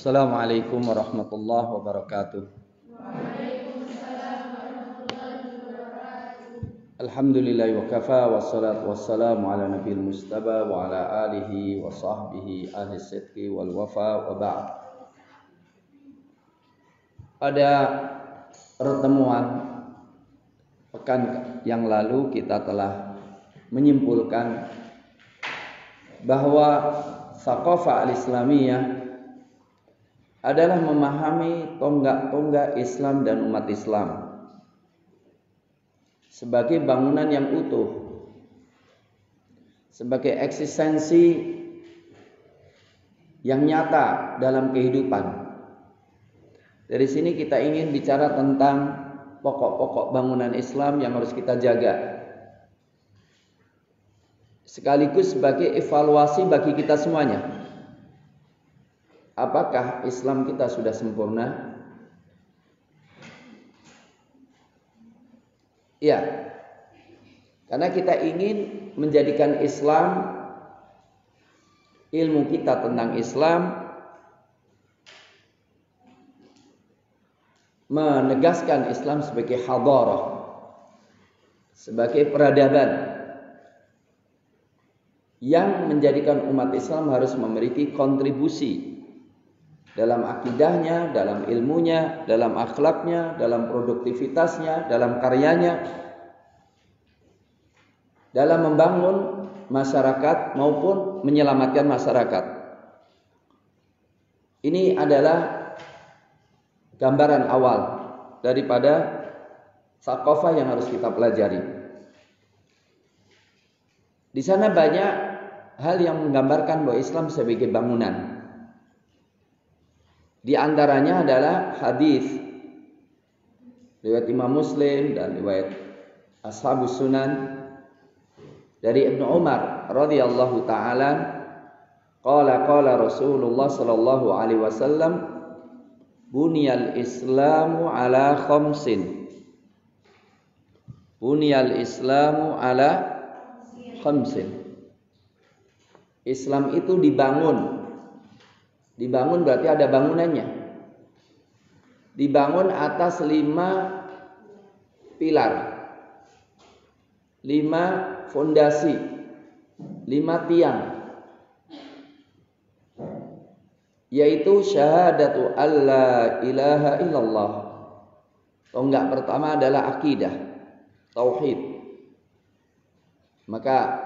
Assalamualaikum warahmatullahi wabarakatuh. Alhamdulillahi wa kafa wassalatu wassalamu ala nabiyil mustaba wa ala alihi wa sahbihi ahli sidqi wal wafa wa ba'd. Pada pertemuan pekan yang lalu kita telah menyimpulkan bahwa thaqafah al-islamiyah adalah memahami tonggak-tonggak Islam dan umat Islam sebagai bangunan yang utuh, sebagai eksistensi yang nyata dalam kehidupan. Dari sini kita ingin bicara tentang pokok-pokok bangunan Islam yang harus kita jaga, sekaligus sebagai evaluasi bagi kita semuanya. Apakah Islam kita sudah sempurna? Ya, karena kita ingin menjadikan Islam, ilmu kita tentang Islam, menegaskan Islam sebagai hadarah, sebagai peradaban yang menjadikan umat Islam harus memiliki kontribusi dalam akidahnya, dalam ilmunya, dalam akhlaknya, dalam produktivitasnya, dalam karyanya, dalam membangun masyarakat maupun menyelamatkan masyarakat. Ini adalah gambaran awal daripada thaqafah yang harus kita pelajari. Di sana banyak hal yang menggambarkan bahwa Islam sebagai bangunan. Di antaranya adalah hadis riwayat Imam Muslim dan riwayat Ashabus Sunan dari Ibnu Umar radhiyallahu taala, qala Rasulullah sallallahu alaihi wasallam, buniyal Islamu ala khamsin. Buniyal Islamu ala khamsin. Islam itu dibangun. Dibangun berarti ada bangunannya. Dibangun atas 5 pilar, 5 fondasi, 5 tiang, yaitu syahadatu alla ilaha illallah. Tonggak pertama adalah akidah, tauhid. Maka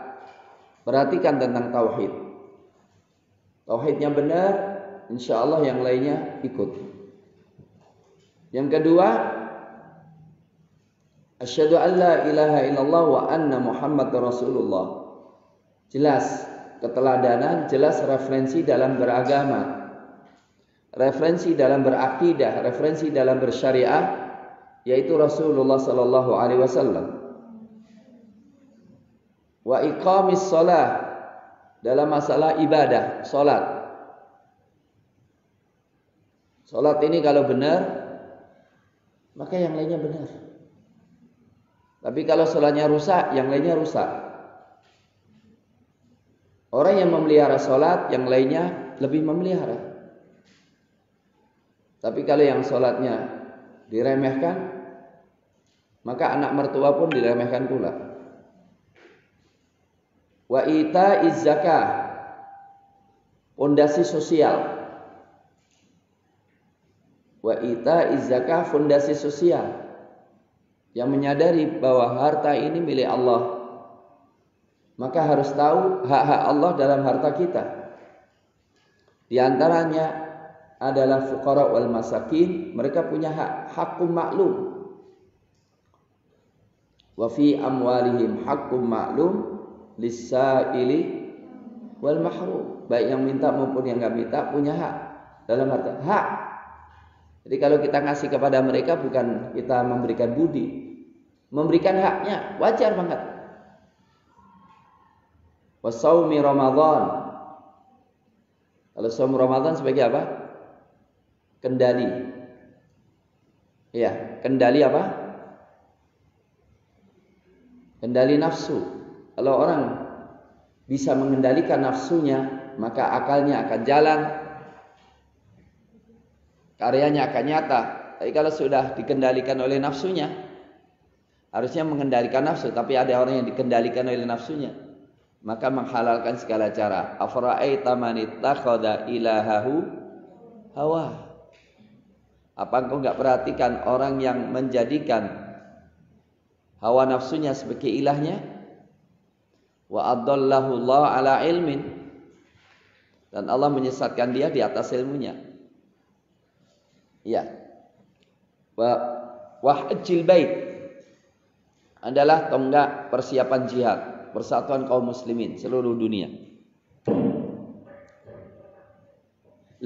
perhatikan tentang tauhid. Tauhidnya benar, insya Allah yang lainnya ikut. Yang kedua, asyhadu an la ilaha illallah wa anna Muhammadar Rasulullah. Jelas keteladanan, jelas referensi dalam beragama, referensi dalam berakidah, referensi dalam bersyariah, yaitu Rasulullah sallallahu alaihi wasallam. Wa iqamis shalah, dalam masalah ibadah, salat. Salat ini kalau benar, maka yang lainnya benar. Tapi kalau salatnya rusak, yang lainnya rusak. Orang yang memelihara salat, yang lainnya lebih memelihara. Tapi kalau yang salatnya diremehkan, maka anak mertua pun diremehkan pula. Wa ita'iz zakah, fondasi sosial. Wa ita'iz zakah, fondasi sosial, yang menyadari bahwa harta ini milik Allah, maka harus tahu hak-hak Allah dalam harta kita. Di antaranya adalah fuqara wal masakin, mereka punya hak, haqqum ma'lum. Wa fi amwalihim haqqum ma'lum lis-sa'ili wal mahrum. Baik yang minta maupun yang enggak minta punya hak dalam harta. Hak. Jadi kalau kita ngasih kepada mereka bukan kita memberikan budi, memberikan haknya, wajar banget. Wasaumi Ramadan. Kalau saum Ramadan sebagai apa? Kendali. Iya, kendali apa? Kendali nafsu. Kalau orang bisa mengendalikan nafsunya, maka akalnya akan jalan, karyanya akan nyata. Tapi kalau sudah dikendalikan oleh nafsunya, harusnya mengendalikan nafsu, tapi ada orang yang dikendalikan oleh nafsunya, maka menghalalkan segala cara. Afara'aita man ittakhadha ilahahu hawa. Apa engkau enggak perhatikan orang yang menjadikan hawa nafsunya sebagai ilahnya? Wa adallahu Allah ala ilmin, dan Allah menyesatkan dia di atas ilmunya. Ya. Wa hajjil bait adalah tonggak persiapan jihad, persatuan kaum muslimin seluruh dunia.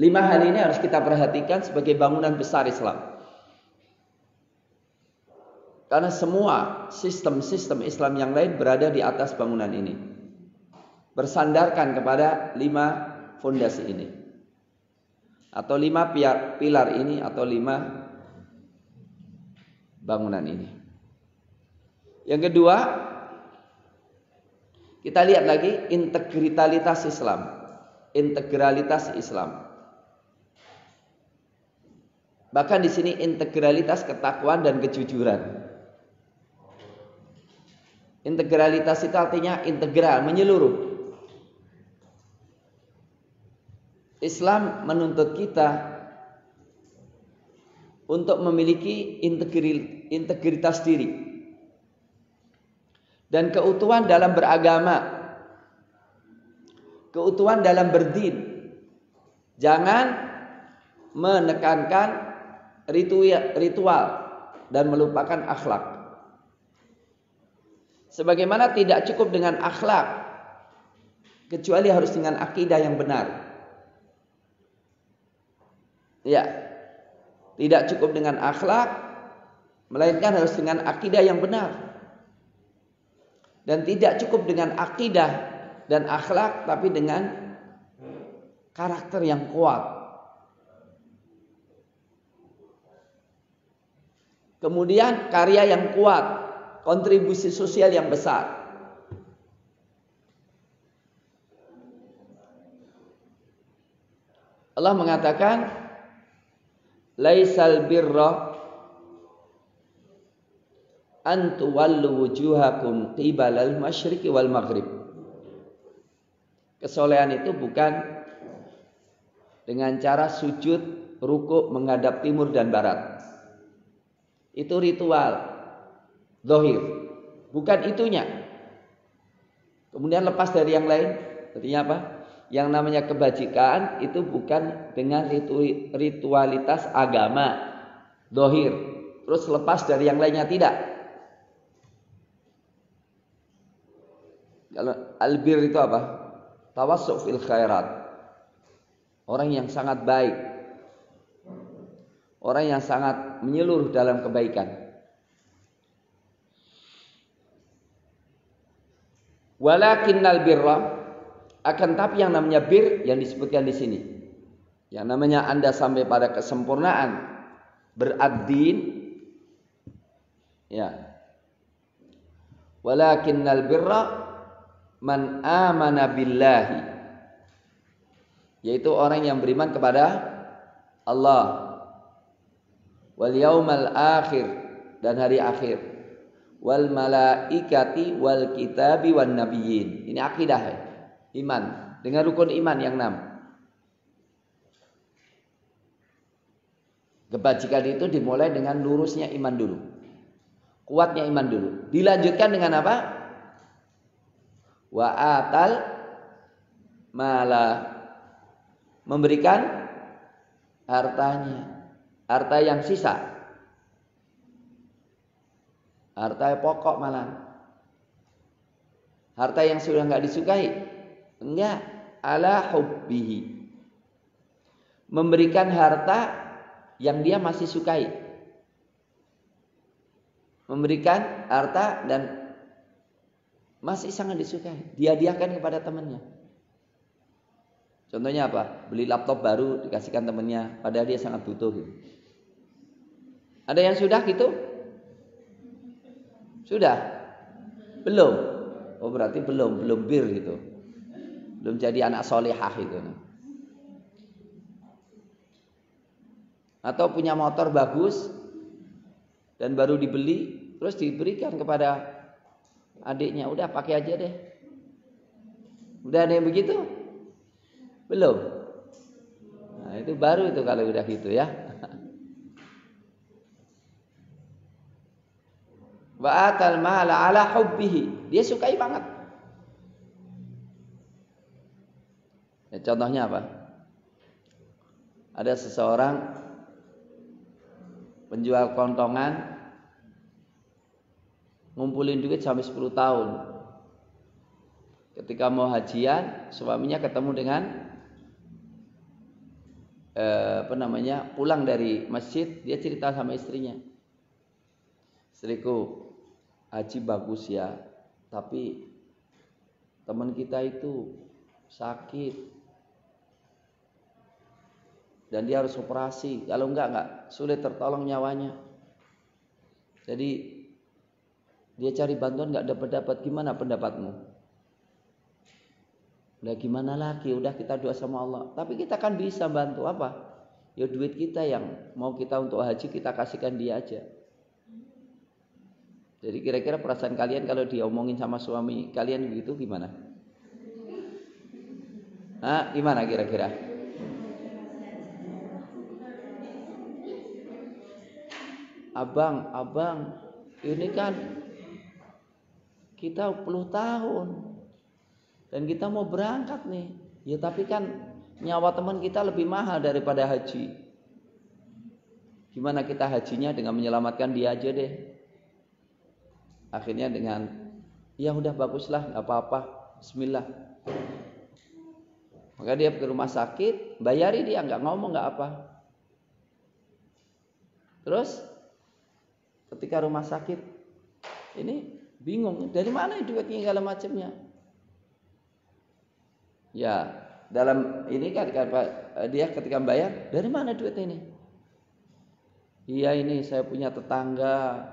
5 hal ini harus kita perhatikan sebagai bangunan besar Islam. Karena semua sistem-sistem Islam yang lain berada di atas bangunan ini, bersandarkan kepada 5 fondasi ini, atau 5 pilar ini, atau 5 bangunan ini. Yang kedua, kita lihat lagi integralitas Islam. Integralitas Islam. Bahkan di sini integralitas ketakwaan dan kejujuran. Integralitas itu artinya integral, menyeluruh. Islam menuntut kita untuk memiliki integritas diri dan keutuhan dalam beragama, keutuhan dalam berdin. Jangan menekankan ritual dan melupakan akhlak. Sebagaimana tidak cukup dengan akhlak, kecuali harus dengan akidah yang benar. Ya, tidak cukup dengan akhlak, melainkan harus dengan akidah yang benar. Dan tidak cukup dengan akidah dan akhlak, tapi dengan karakter yang kuat. Kemudian karya yang kuat, kontribusi sosial yang besar. Allah mengatakan, laisal birra an tuwallu wujuhakum qibalal masyriqi wal maghrib. Kesolehan itu bukan dengan cara sujud rukuk menghadap timur dan barat. Itu ritual zahir, bukan itunya. Kemudian lepas dari yang lain, artinya apa? Yang namanya kebajikan itu bukan dengan ritualitas agama zahir, terus lepas dari yang lainnya, tidak. Kalau albir itu apa? Tawassu' fil khairat. Orang yang sangat baik, orang yang sangat menyeluruh dalam kebaikan. Walakinnal birra, akan tapi yang namanya bir yang disebutkan di sini, yang namanya Anda sampai pada kesempurnaan beradin, ya. Walakinnal birra man amana billahi, yaitu orang yang beriman kepada Allah, wal yaumal akhir, dan hari akhir, wal malaikati wal kitabi wan nabiyyin. Ini akidah, iman dengan rukun iman yang 6. Kebajikan itu dimulai dengan lurusnya iman dulu, kuatnya iman dulu, dilanjutkan dengan apa? Wa atal mala, memberikan hartanya, harta yang sisa, harta pokok malah, harta yang sudah enggak disukai, enggak, ala hubbihi, memberikan harta yang dia masih sukai, memberikan harta dan masih sangat disukai, dihadiahkan kepada temannya. Contohnya apa? Beli laptop baru dikasihkan temannya, padahal dia sangat butuh gitu. Ada yang sudah gitu? Sudah? Belum? Oh berarti belum bir gitu. Belum jadi anak solehah itu. Atau punya motor bagus dan baru dibeli, terus diberikan kepada adiknya, udah pakai aja deh. Udah ada yang begitu? Belum. Nah, itu baru itu kalau udah gitu ya. Wa atal mala ala hubbihi. Dia sukai banget. Ya, contohnya apa? Ada seseorang penjual kontongan ngumpulin duit sampai 10 tahun. Ketika mau hajian, suaminya ketemu dengan pulang dari masjid, dia cerita sama istrinya. Istriku, haji bagus ya, tapi teman kita itu sakit dan dia harus operasi. Kalau enggak sulit tertolong nyawanya. Jadi dia cari bantuan enggak dapat. Gimana pendapatmu? Udah gimana lagi? Udah kita doa sama Allah. Tapi kita kan bisa bantu apa? Ya duit kita yang mau kita untuk haji kita kasihkan dia aja. Jadi kira-kira perasaan kalian kalau diomongin sama suami kalian begitu gimana? Hah? Gimana kira-kira? Abang, ini kan kita 10 tahun dan kita mau berangkat nih. Ya tapi kan nyawa teman kita lebih mahal daripada haji. Gimana kita hajinya dengan menyelamatkan dia aja deh. Akhirnya dengan ya udah baguslah, nggak apa-apa, Bismillah. Maka dia ke rumah sakit, bayari dia, nggak ngomong nggak apa. Terus ketika rumah sakit ini bingung dari mana duitnya segala macamnya. Ya dalam ini kan dia ketika bayar dari mana duit ini? Iya ini saya punya tetangga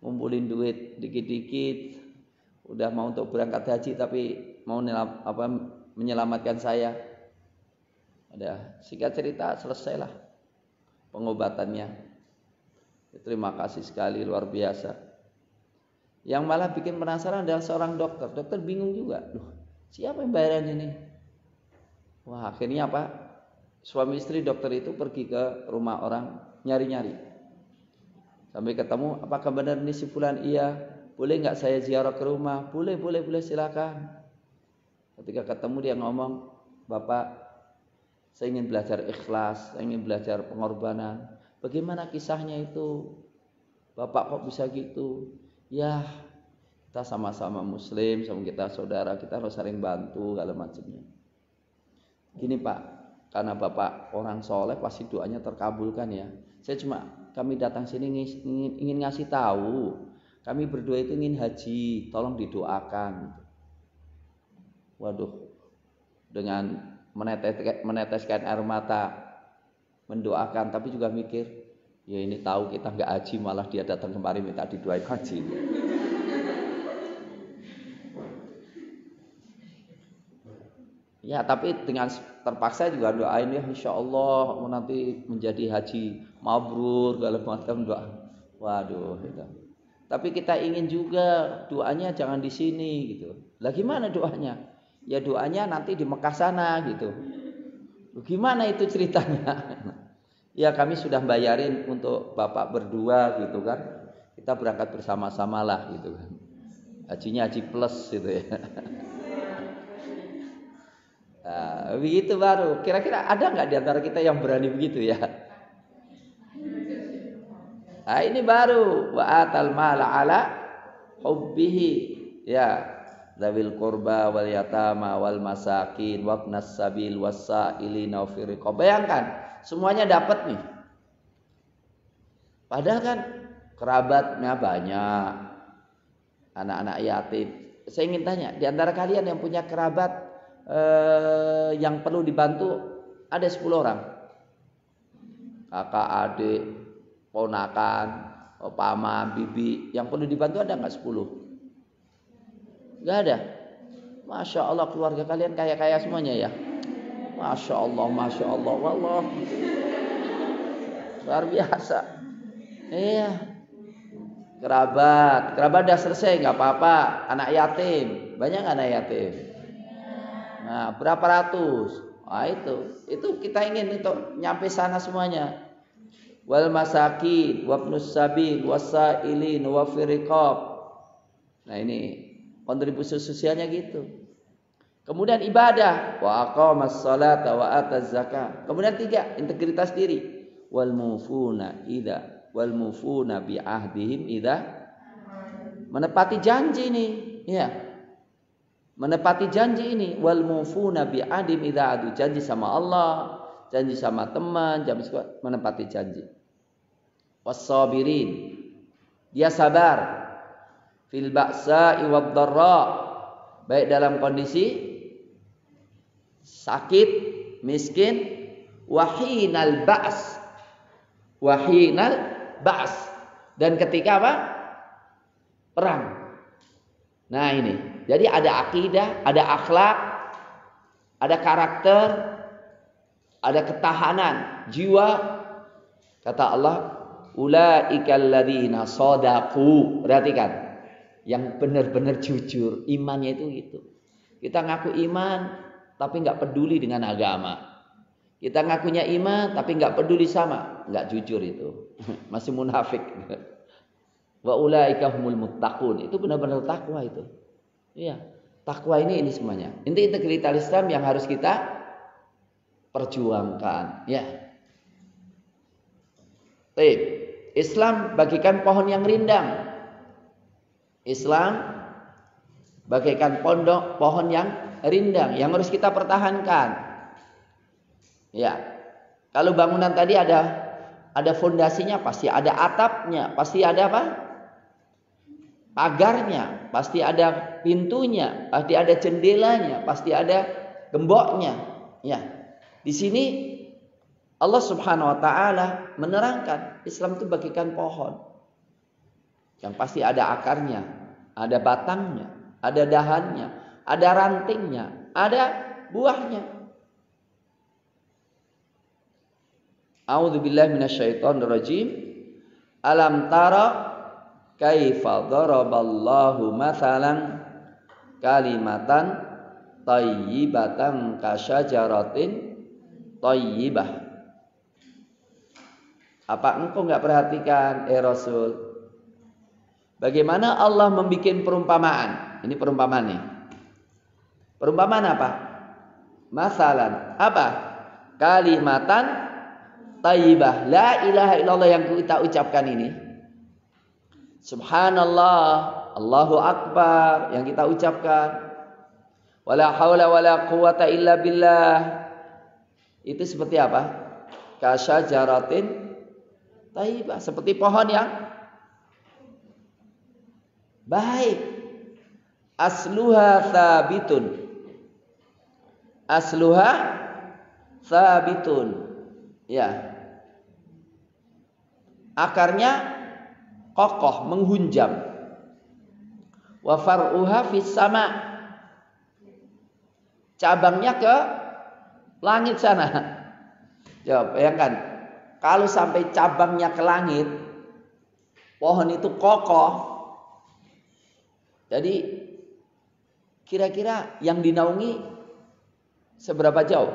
ngumpulin duit dikit-dikit, udah mau untuk berangkat haji tapi mau menyelamatkan saya. Ada singkat cerita selesailah pengobatannya. Terima kasih sekali, luar biasa. Yang malah bikin penasaran adalah seorang dokter. Dokter bingung juga. Loh, siapa yang bayaran ini? Wah, akhirnya apa? Suami istri dokter itu pergi ke rumah orang nyari-nyari. Sampai ketemu, apakah benar ini si fulan? Iya. Boleh nggak saya ziarah ke rumah? Boleh, silakan. Ketika ketemu dia ngomong, Bapak, saya ingin belajar ikhlas, saya ingin belajar pengorbanan. Bagaimana kisahnya itu? Bapak kok bisa gitu? Ya, kita sama-sama muslim, sama kita saudara, kita harus saling bantu segala macamnya. Gini Pak, karena Bapak orang soleh pasti doanya terkabulkan ya. Kami datang sini ingin ngasih tahu, kami berdua itu ingin haji, tolong didoakan. Waduh, dengan meneteskan air mata mendoakan, tapi juga mikir, ya ini tahu kita nggak haji, malah dia datang kemari minta didoain haji. Ya tapi dengan terpaksa juga doain ya, insya Allah mau nanti menjadi haji mabrur segala macam doa. Waduh, gitu. Tapi kita ingin juga doanya jangan di sini gitu. Lah gimana doanya? Ya doanya nanti di Mekah sana gitu. Gimana itu ceritanya? Ya kami sudah bayarin untuk Bapak berdua gitu kan. Kita berangkat bersama-sama lah gitu kan. Hajinya haji plus gitu ya. Nah, begitu baru. Kira-kira ada nggak di antara kita yang berani begitu ya? Nah ini baru. Wa atal mala ala hubbihi. Ya. Dzawil qurba wal yatama wal masakin wabnas sabil wasailina fi riqab. Bayangkan, semuanya dapat nih. Padahal kan kerabatnya banyak. Anak-anak yatim. Saya ingin tanya, di antara kalian yang punya kerabat yang perlu dibantu ada 10 orang. Kakak, adik, ponakan, paman, bibi, yang perlu dibantu ada enggak 10? Gak ada. Masya Allah keluarga kalian kaya-kaya semuanya ya. Masya Allah, wallah. luar biasa. Iya. Kerabat udah selesai, nggak apa-apa. Anak yatim, banyak anak yatim. Nah, berapa ratus? Nah, itu kita ingin untuk nyampe sana semuanya. Wal masakin, wabnus sabil, wasailin, wafiriqab. Nah, ini kontribusi sosialnya gitu. Kemudian ibadah, wa aqamas salata wa ataz zakah. Kemudian 3, integritas diri. Wal mufuna bi ahdihim idza, menepati janji ini, ya. Menepati janji ini, wal mufuna bi ahdihim idza adu, janji sama Allah, janji sama teman, menepati janji. Was-sabirin, dia sabar fil ba'sa'i wad dharra, baik dalam kondisi sakit, miskin, wahinal ba's, dan ketika apa? Perang. Nah ini, jadi ada akidah, ada akhlak, ada karakter, ada ketahanan jiwa. Kata Allah, ulaikal ladzina shadaqu. Perhatikan, yang benar-benar jujur, imannya itu gitu. Kita ngaku iman tapi nggak peduli dengan agama. Kita ngakunya iman tapi nggak peduli sama, nggak jujur itu, masih munafik. Wa ulaika humul muttaqun, itu benar-benar takwa itu. Iya, takwa ini semuanya. Ini integritas Islam yang harus kita perjuangkan. Ya. Baik, Islam bagikan pohon yang rindang. Islam bagaikan pohon yang rindang yang harus kita pertahankan. Ya, kalau bangunan tadi ada fondasinya, pasti ada atapnya, pasti ada apa? Pagarnya, pasti ada pintunya, pasti ada jendelanya, pasti ada gemboknya. Ya, di sini Allah Subhanahu Wa Taala menerangkan Islam itu bagaikan pohon yang pasti ada akarnya, ada batangnya, ada dahannya, ada rantingnya, ada buahnya. A'udzubillahi minasyaitonirrajim. Alam tara kaifa daraballahu mathalan kalimatan thayyibatan kasyajaratin thayyibah. Apa engkau enggak perhatikan, Rasul? Bagaimana Allah membuat perumpamaan? Ini perumpamaan nih. Perumpamaan apa? Masalan. Apa? Kalimatan thayyibah. La ilaha illallah yang kita ucapkan ini. Subhanallah, Allahu Akbar yang kita ucapkan. Wala haula wala quwata illa billah. Itu seperti apa? Kasyajaratin thayyibah, seperti pohon yang baik. Asluha thabitun. Asluha thabitun. Ya. Akarnya kokoh, menghunjam. Wa far'uha fis sama. Cabangnya ke langit sana. Coba bayangkan, kalau sampai cabangnya ke langit, pohon itu kokoh. Jadi kira-kira yang dinaungi seberapa jauh?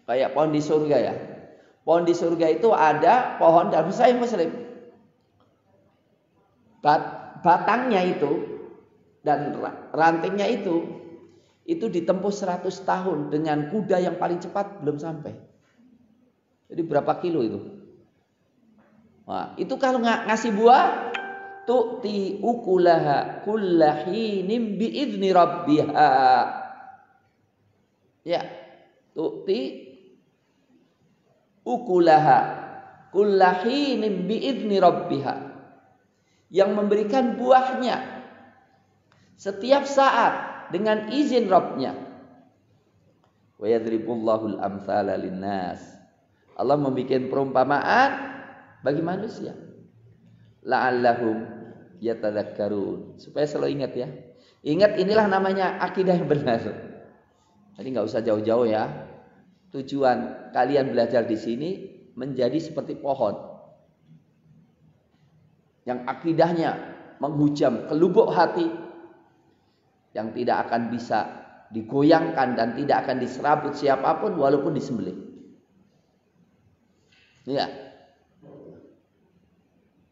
Kayak pohon di surga ya. Pohon di surga itu ada pohon dalam Sahih Muslim. Batangnya itu dan rantingnya itu ditempuh 100 tahun dengan kuda yang paling cepat belum sampai. Jadi berapa kilo itu? Nah, itu kalau ngasih buah, tu'ti ukulaha kullahinim bi'izni rabbiha. Ya, tu'ti ukulaha kullahinim bi'izni rabbiha. Yang memberikan buahnya setiap saat dengan izin Rabbnya. Wa yadribullahul amthala linnas. Allah membuat perumpamaan bagi manusia, la'allahum yatadzakkarun, supaya selalu ingat ya. Ingat, inilah namanya akidah yang benar. Jadi nggak usah jauh-jauh ya. tujuan kalian belajar di sini menjadi seperti pohon yang akidahnya menghujam ke lubuk hati, yang tidak akan bisa digoyangkan dan tidak akan diserabut siapapun walaupun disembelih. Ya.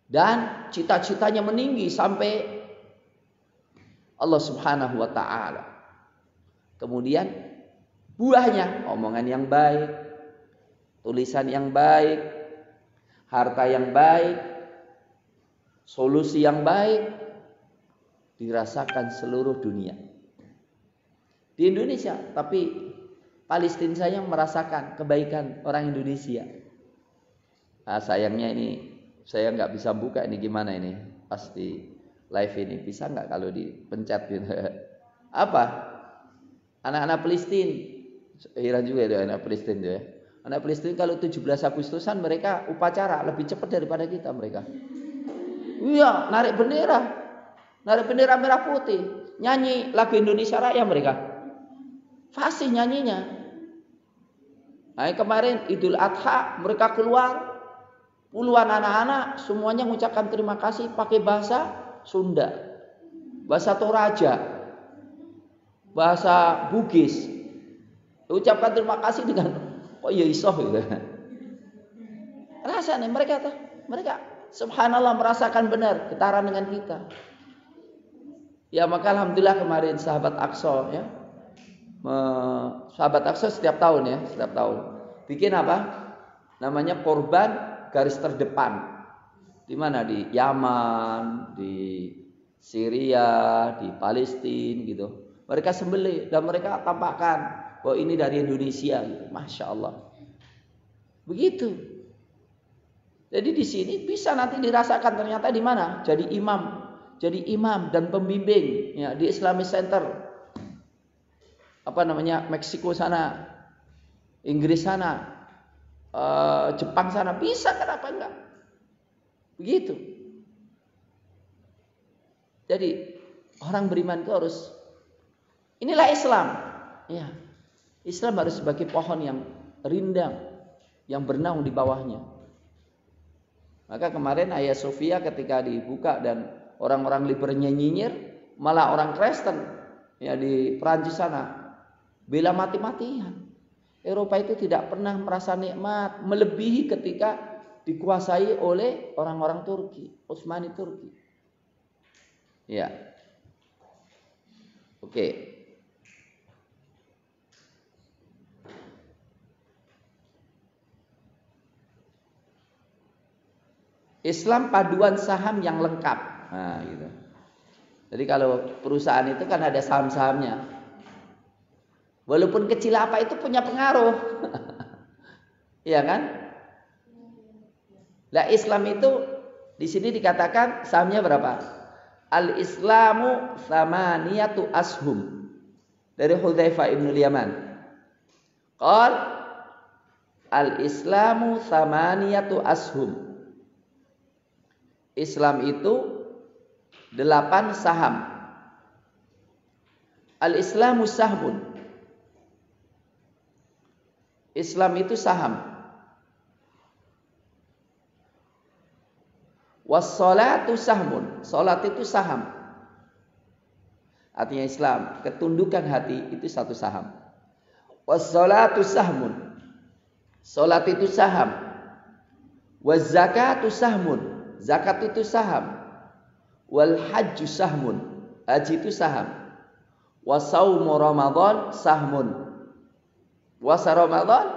Dan cita-citanya meninggi sampai Allah Subhanahu wa taala. Kemudian buahnya omongan yang baik, tulisan yang baik, harta yang baik, solusi yang baik dirasakan seluruh dunia. Di Indonesia, tapi Palestina saya merasakan kebaikan orang Indonesia. Nah, sayangnya ini saya nggak bisa buka ini, gimana ini pasti live ini bisa nggak kalau dipencet gitu. Apa? Anak-anak Palestina, heran juga itu anak Palestina ya. Anak Palestina kalau 17 Agustusan mereka upacara lebih cepat daripada kita mereka. Iya, narik bendera merah putih, nyanyi lagu Indonesia Raya mereka. Fasih nyanyinya. Nah, kemarin Idul Adha mereka keluar puluhan anak-anak semuanya mengucapkan terima kasih pakai bahasa Sunda, bahasa Toraja, bahasa Bugis. Ucapkan terima kasih dengan kok ya iso gitu. Rasanya mereka subhanallah merasakan benar getaran dengan kita. Ya maka alhamdulillah kemarin sahabat Aqsa ya. Sahabat Aqsa setiap tahun bikin apa? Namanya korban garis terdepan. Di mana? Di Yaman, di Syria, di Palestina gitu. Mereka sembelih dan mereka tampakkan bahwa ini dari Indonesia gitu. Masya Allah. Begitu. Jadi di sini bisa nanti dirasakan ternyata di mana? Jadi imam dan pembimbing ya di Islamic Center. Meksiko sana, Inggris sana, Jepang sana, bisa kenapa enggak? Begitu. Jadi orang beriman itu harus, inilah Islam. Ya, Islam harus sebagai pohon yang rindang, yang bernaung di bawahnya. Maka kemarin Hagia Sophia ketika dibuka dan orang-orang liberal nyinyir, malah orang Kristen ya di Perancis sana bela mati-matian. Eropa itu tidak pernah merasa nikmat melebihi ketika dikuasai oleh orang-orang Turki, Utsmani Turki. Ya. Oke. Islam paduan saham yang lengkap. Nah, gitu. Jadi kalau perusahaan itu kan ada saham-sahamnya. Walaupun kecil apa itu punya pengaruh. Iya kan? Lah Islam itu di sini dikatakan sahamnya berapa? Al-Islamu tsamaniyatu ashum. Dari Hudzaifah bin Yaman. Qal Al-Islamu tsamaniyatu ashum. Islam itu 8 saham. Al-Islamu sahmun. Islam itu saham. Was-sholatu sahmun. Salat itu saham. Artinya Islam, ketundukan hati itu satu saham. Was-sholatu sahmun. Salat itu saham. Waz-zakatu sahmun. Zakat itu saham. Wal hajju sahmun. Haji itu saham. Wasaumu Ramadan sahmun. Puasa Ramadan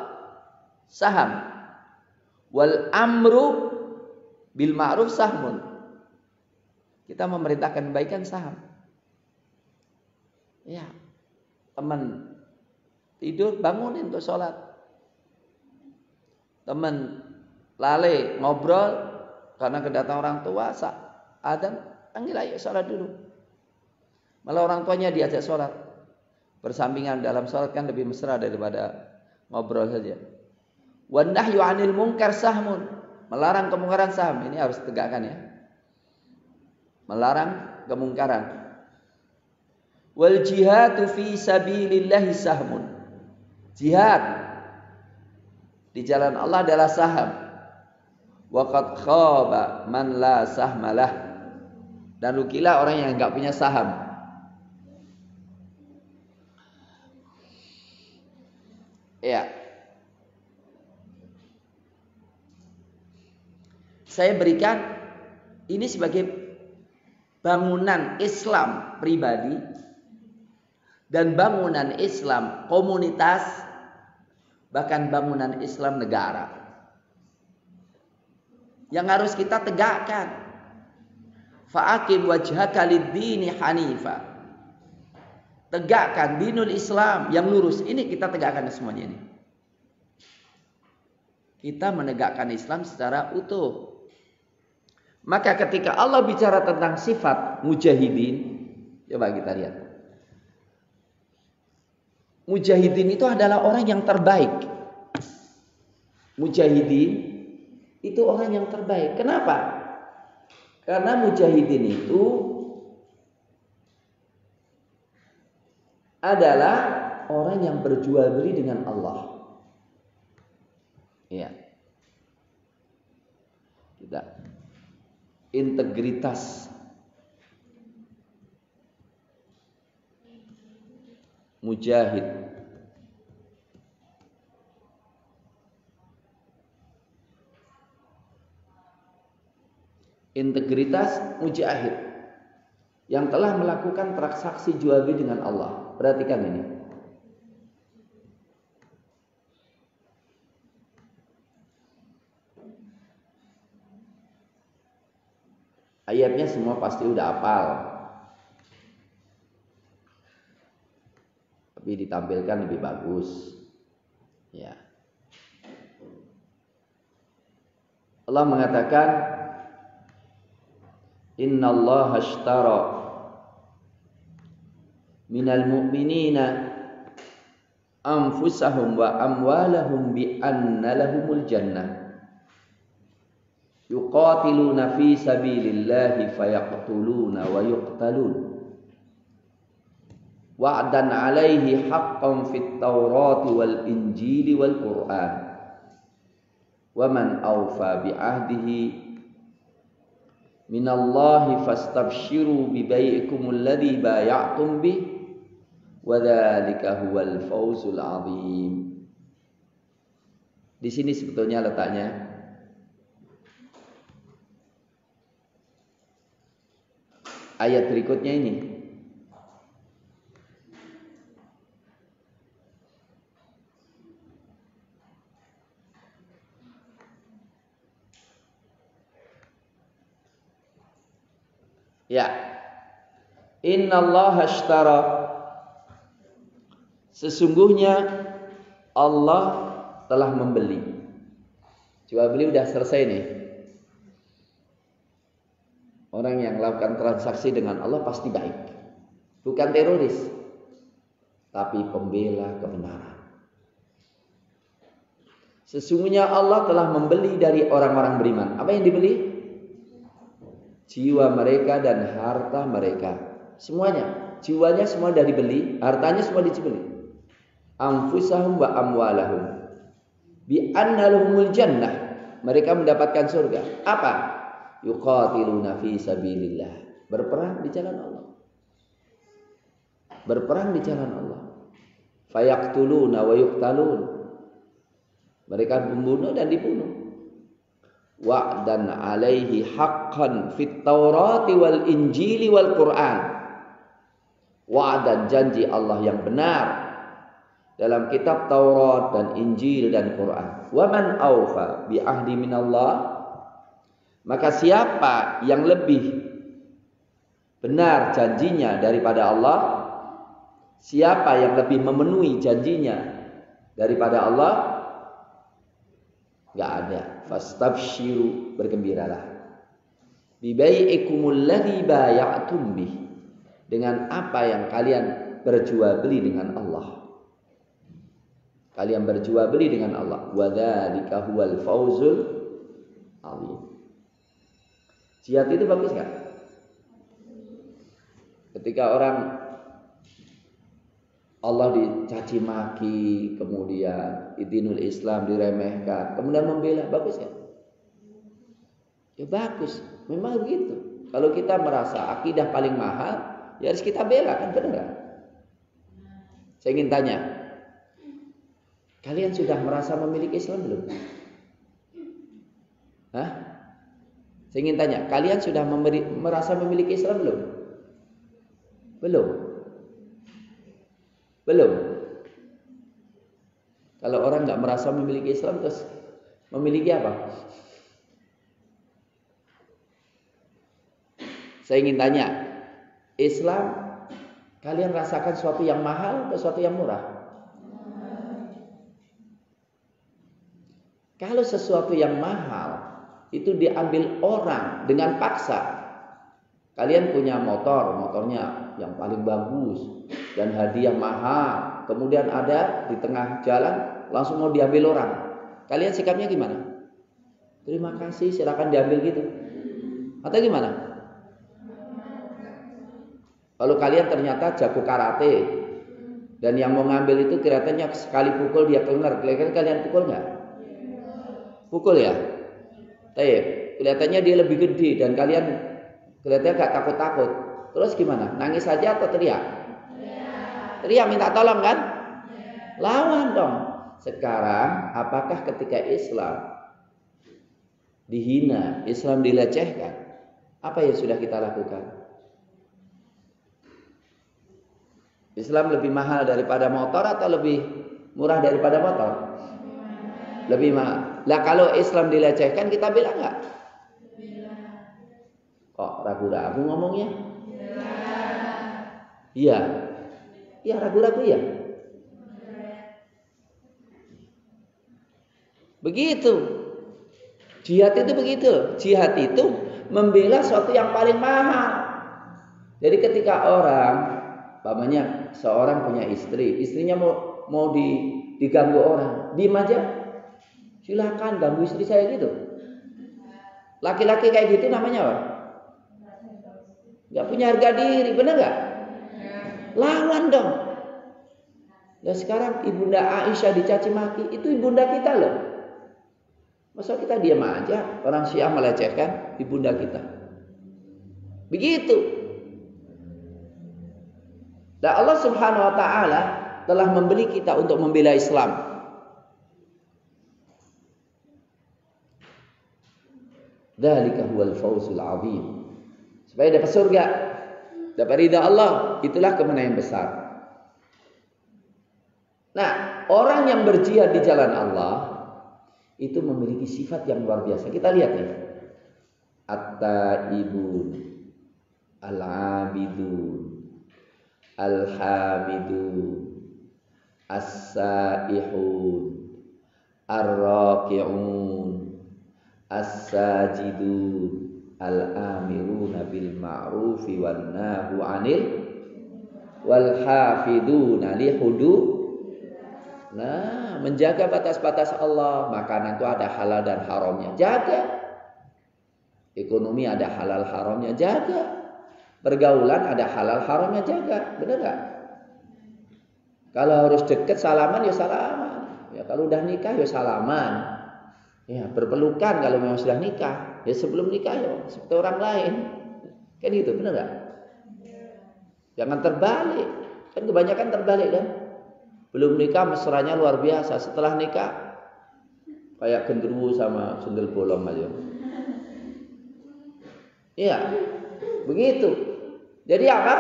saham. Wal amru bil ma'ruf sahmun. Kita memerintahkan kebaikan saham. Ya. Teman tidur bangunin untuk sholat. Teman lalai ngobrol karena kedatangan orang tua, adzan panggil ayo sholat dulu. Malah orang tuanya diajak sholat. Bersampingan dalam sholat kan lebih mesra daripada ngobrol saja. Wan nahyu 'anil munkar sahmun. Melarang kemungkaran saham. Ini harus tegakkan ya. Melarang kemungkaran. Wal jihadu fi sabilillahi sahmun. Jihad di jalan Allah adalah saham. Wa qad khaba man la sahmalah. Dan rugilah orang yang enggak punya saham. Ya. Saya berikan ini sebagai bangunan Islam pribadi dan bangunan Islam komunitas, bahkan bangunan Islam negara yang harus kita tegakkan. Fa'aqim wajhaka lid-dini hanifa. Tegakkan dinul Islam yang lurus. Ini kita tegakkan semuanya ini. Kita menegakkan Islam secara utuh. Maka ketika Allah bicara tentang sifat mujahidin, coba kita lihat. Mujahidin itu adalah orang yang terbaik. Mujahidin itu orang yang terbaik. Kenapa? Karena mujahidin itu adalah orang yang berjual beli dengan Allah. Iya. Kita integritas mujahid. Integritas mujahid yang telah melakukan transaksi jual beli dengan Allah. Perhatikan ini. Ayatnya semua pasti udah hafal. Tapi ditampilkan lebih bagus. Ya. Allah mengatakan Innallaha ashtara minal mu'minina anfusahum wa amwalahum bi anna lahumul jannah yuqatiluna fi sabilillahi fayaqtuluna wa yuqtalun wa'dan 'alaihi haqqan fit Taurati wal Injili wal Qur'an wa man awfa bi 'ahdihi minallahi fastabshiru bi bai'ikumul ladzi bay'atum bih wa dzalika huwal fawzul 'adzim. Di sini sebetulnya letaknya ayat berikutnya ini. Ya. Innallaha ashtara, sesungguhnya Allah telah membeli. Jual beli udah selesai nih. Orang yang melakukan transaksi dengan Allah pasti baik. Bukan teroris, tapi pembela kebenaran. Sesungguhnya Allah telah membeli dari orang-orang beriman. Apa yang dibeli? Jiwa mereka dan harta mereka. Semuanya. Jiwanya semua sudah dibeli, hartanya semua dibeli. Anfusahum wa amwalahum bi anna lahumul jannah. Mereka mendapatkan surga. Apa? Yuqatiluna fi sabilillah. Berperang di jalan Allah. Berperang di jalan Allah. Fayaqtuluna wa yuqtalun. Mereka membunuh dan dibunuh. Wa'dan 'alaihi haqqan fit Taurati wal Injili wal Qur'an. Wa'dan, janji Allah yang benar dalam kitab Taurat dan Injil dan Quran. Wa man aufa bi ahdi minallah, maka siapa yang lebih benar janjinya daripada Allah, siapa yang lebih memenuhi janjinya daripada Allah, enggak ada. Fastabshiru, bergembiralah. Bi bai'ikumul ladzi bay'atum bih, dengan apa yang kalian berjual beli dengan Allah. Kalian berjual beli dengan Allah. Wa dzalika huwal fawzul 'adzim. Jihad itu bagus enggak? Ketika orang Allah dicaci maki, kemudian dinul Islam diremehkan, kemudian membela, bagus ya? Ya bagus, memang begitu. Kalau kita merasa akidah paling mahal, ya harus kita bela, kan benar? Saya ingin tanya, kalian sudah merasa memiliki Islam belum? Hah? Saya ingin tanya, kalian sudah merasa memiliki Islam belum? Belum. Belum. Kalau orang nggak merasa memiliki Islam, terus memiliki apa? Saya ingin tanya, Islam kalian rasakan sesuatu yang mahal atau sesuatu yang murah? Kalau sesuatu yang mahal itu diambil orang dengan paksa. Kalian punya motornya yang paling bagus dan hadiah mahal, kemudian ada di tengah jalan langsung mau diambil orang. Kalian sikapnya gimana? Terima kasih, silakan diambil gitu. Atau gimana? Kalau kalian ternyata jago karate dan yang mau ngambil itu kelihatannya sekali pukul dia kelengar, kalian pukul nggak? Pukul ya? Kelihatannya dia lebih gede dan kalian kelihatannya gak takut-takut. Terus gimana? Nangis saja atau teriak? Teriak minta tolong kan? Lawan dong. Sekarang apakah ketika Islam dihina, Islam dilecehkan, apa yang sudah kita lakukan? Islam lebih mahal daripada motor atau lebih murah daripada motor? Lebih mahal. Lah kalau Islam dilecehkan kita bilang enggak? Kok ragu-ragu ngomongnya? Iya. Iya ragu-ragu ya. Begitu. Jihad itu begitu. Jihad itu membela sesuatu yang paling mahal. Jadi ketika orang, umpamanya seorang punya istri, istrinya mau diganggu orang, diam aja. Silakan ganggu istri saya gitu. Laki-laki kayak gitu namanya apa? Gak punya harga diri, bener gak? Lawan dong. Dan sekarang ibunda Aisyah dicaci maki, itu ibunda kita loh. Masa kita diam aja, orang Syiah melecehkan ibunda kita. Begitu. Dan Allah Subhanahu wa taala telah membeli kita untuk membela Islam. Dzalika huwal fawzul 'adzim. Supaya dapat surga, dapat ridha Allah, itulah kemenangan besar. Nah, orang yang berjihad di jalan Allah itu memiliki sifat yang luar biasa. Kita lihat nih. At-taibun, al-'abidun, al-hamidun, as-saihun, ar-raki'un, as-sajidun, al-amiruna bil ma'rufi wan nahu 'anil wal hafiduna li hudud. Nah, menjaga batas-batas Allah. Makanan itu ada halal dan haramnya, jaga. Ekonomi ada halal haramnya, jaga. Pergaulan ada halal haramnya, jaga. Benar gak? Kalau harus deket salaman ya salaman. Ya kalau udah nikah ya salaman. Ya berpelukan kalau memang sudah nikah. Ya sebelum nikah ya seperti orang lain. Kan gitu, benar gak? Jangan terbalik. Kan kebanyakan terbalik kan? Belum nikah mesranya luar biasa. Setelah nikah kayak genderuwo sama sundel bolong aja. Iya, begitu. Jadi apa?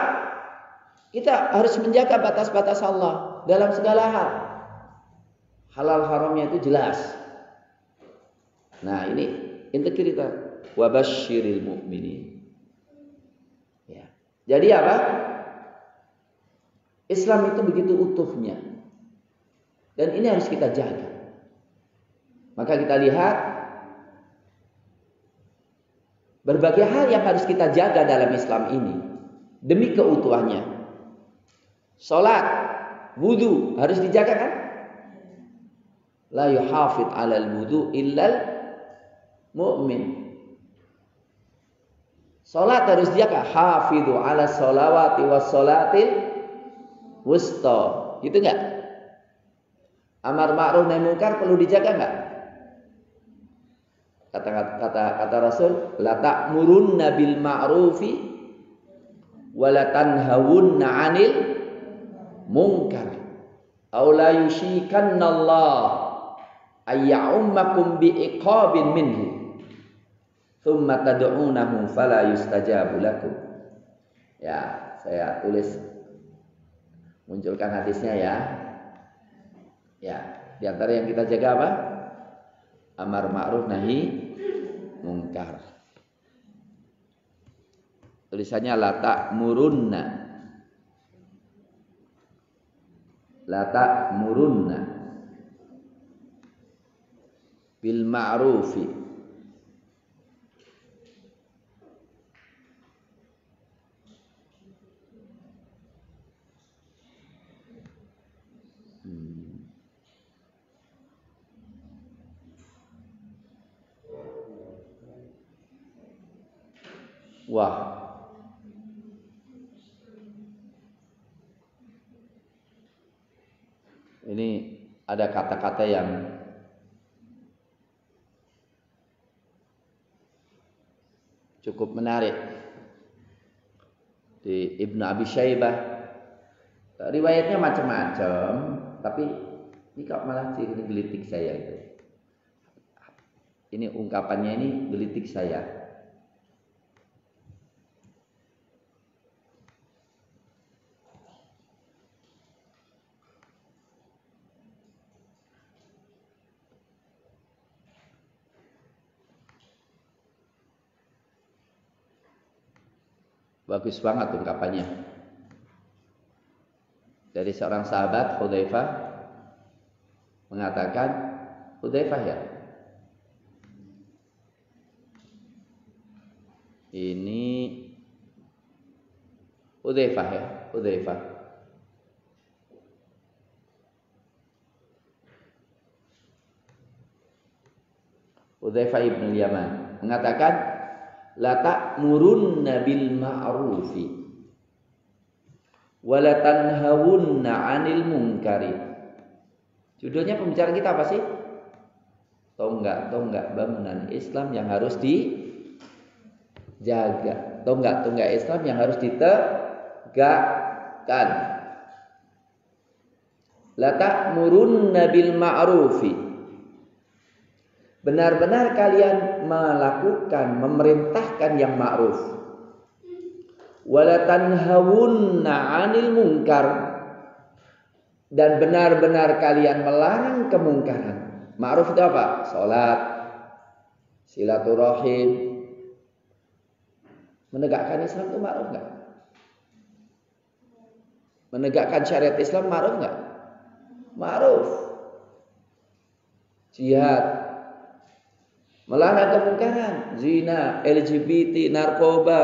Kita harus menjaga batas-batas Allah dalam segala hal. Halal haramnya itu jelas. Nah ini integritas. Wabasyiril mu'minin. Ya. Jadi apa? Islam itu begitu utuhnya. Dan ini harus kita jaga. Maka kita lihat berbagai hal yang harus kita jaga dalam Islam ini demi keutuhannya. Salat, wudu harus dijaga kan? La yuhafid 'alal wudu illal mu'min. Salat harus dijaga. Hafidhu 'ala sholawati was sholatil wusta. Gitu enggak? Amar ma'ruf nahi munkar perlu dijaga enggak? Kata Rasul, la ta'murunna bil ma'rufi wa la tanhawunna 'anil munkar. Aw la yushikanna Allah ayya'ummakum bi iqabin minhu. Thumma tad'unahu fala yustajabu lakum. Ya, saya tulis munculkan hadisnya ya. Ya, di antara yang kita jaga apa? Amar ma'ruf nahi mungkar. Tulisannya la ta'murunna. La ta'murunna bil ma'rufi Wah, ini ada kata-kata yang cukup menarik di Ibnu Abi Syaibah. Riwayatnya macam-macam, tapi ini kok malah ini gelitik saya itu. Ini ungkapannya ini gelitik saya. Bagus banget ungkapannya. Dari seorang sahabat, Hudzaifah, mengatakan, Hudzaifah ya, ini Hudzaifah ya, Hudzaifah. Hudzaifah ibn Yaman mengatakan, la ta'murunna bil ma'rufi wa la tanhawunna 'anil munkari. Judulnya pembicaraan kita apa sih? Tonggak bangunan Islam yang harus dijaga. Tonggak Islam yang harus ditegakkan. La ta'murunna bil ma'rufi. Benar-benar kalian melakukan, memerintahkan yang ma'ruf. Wala tanhawunna 'anil munkar. Dan benar-benar kalian melarang kemungkaran. Ma'ruf itu apa? Salat, silaturahim. Menegakkan Islam itu ma'ruf enggak? Menegakkan syariat Islam ma'ruf enggak? Ma'ruf. Jihad, melarang kemungkaran, zina, LGBT, narkoba,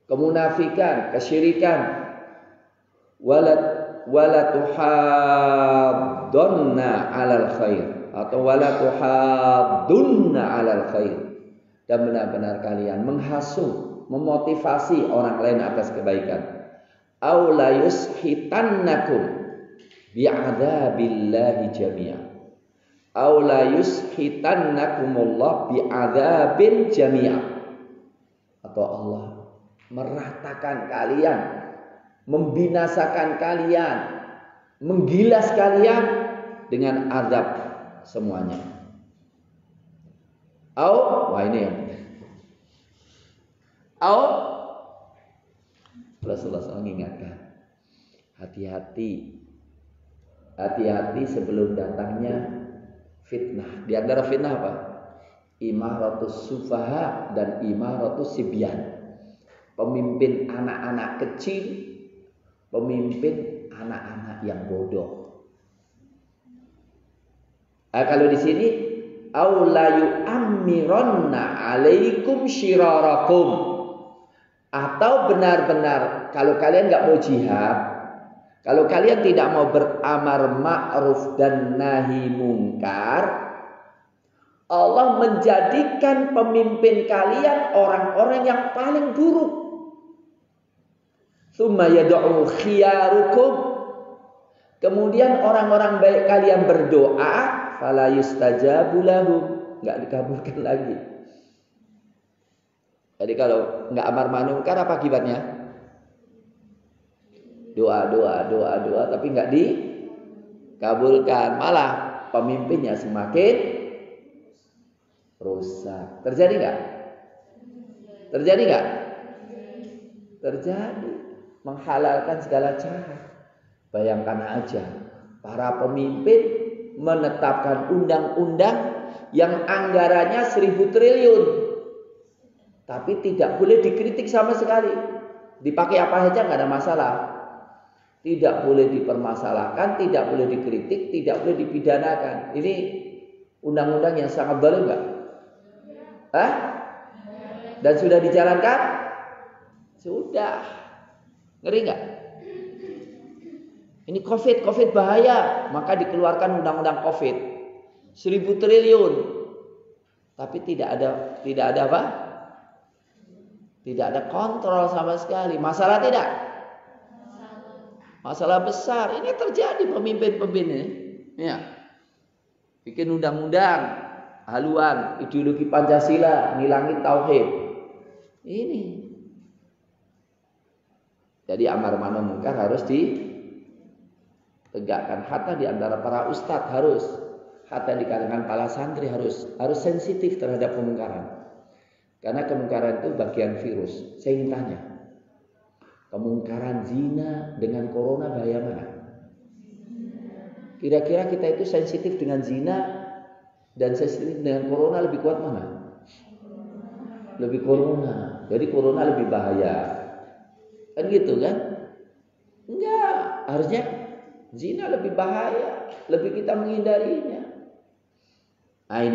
kemunafikan, kesyirikan. Wala tuhaddunna 'alal khair atau wala tuhaddunna 'alal khair. Dan benar-benar kalian menghasut, memotivasi orang lain atas kebaikan. Aw la yushitannakum bi'adzabillahi jami'a. Aw la yushitannakumullah bi'adzabin jami'a. Atau Allah meratakan kalian, membinasakan kalian, menggilas kalian dengan azab semuanya. Wah ini yang Rasulullah SAW mengingatkan, hati-hati sebelum datangnya fitnah. Di antara fitnah apa? Imaratus sufaha dan imaratus sibyan. Pemimpin anak-anak kecil, pemimpin anak-anak yang bodoh. Kalau di sini aw la yu'ammironna 'alaikum syirarakum, atau benar-benar kalau kalian enggak mau jihad, kalau kalian tidak mau beramar ma'ruf dan nahi mungkar, Allah menjadikan pemimpin kalian orang-orang yang paling buruk. Tsumma yad'u khiyarukum, Kemudian orang-orang baik kalian berdoa, fala yustajabu lahum, enggak dikabulkan lagi. Jadi kalau enggak amar ma'ruf munkar apa akibatnya? Doa tapi enggak dikabulkan, malah pemimpinnya semakin rusak. Terjadi enggak? Terjadi enggak? Terjadi. Menghalalkan segala cara. Bayangkan aja, para pemimpin menetapkan undang-undang yang anggarannya 1.000 triliun. Tapi tidak boleh dikritik sama sekali. Dipakai apa saja nggak ada masalah. Tidak boleh dipermasalahkan, tidak boleh dikritik, tidak boleh dipidanakan. Ini undang-undang yang sangat zalim nggak? Hah? Dan sudah dijalankan? Sudah. Ngeri nggak? Ini COVID bahaya, maka dikeluarkan undang-undang COVID 1.000 triliun. Tapi tidak ada apa? Tidak ada kontrol sama sekali. Masalah tidak? Masalah besar. Ini terjadi pemimpin-pemimpin ini. Ya. Bikin undang-undang haluan ideologi Pancasila, ngilangin tauhid. Ini. Jadi amar ma'ruf munkar harus ditegakkan. Hatta di antara para ustadz harus, hatta di kalangan para santri harus sensitif terhadap kemungkaran. Karena kemungkaran itu bagian virus. Saya ingin tanya, kemungkaran zina dengan corona bahaya mana? Kira-kira kita itu sensitif dengan zina dan sensitif dengan corona lebih kuat mana? Lebih corona. Jadi corona lebih bahaya. Kan gitu kan? Enggak, harusnya zina lebih bahaya, lebih kita menghindarinya. Nah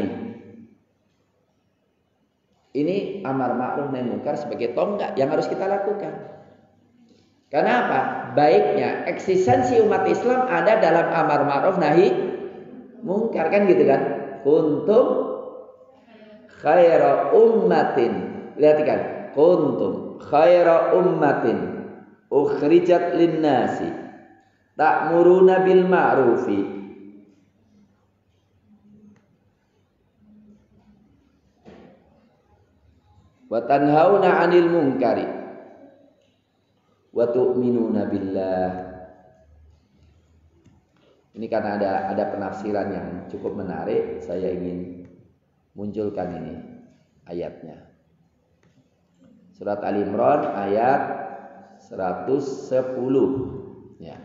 ini amar ma'ruf nahi munkar sebagai tonggak yang harus kita lakukan. Karena apa? Baiknya eksistensi umat Islam ada dalam amar ma'ruf nahi munkar, kan gitu kan? Kuntum khaira ummatin. Perhatikan, kuntum khaira ummatin ukhrijat linnasi ta'muruna bil ma'rufi wa tanhauna 'anil munkari wa tu'minuna billah. Ini karena ada penafsiran yang cukup menarik, saya ingin munculkan ini ayatnya. Surat Ali Imran ayat 110. Ya.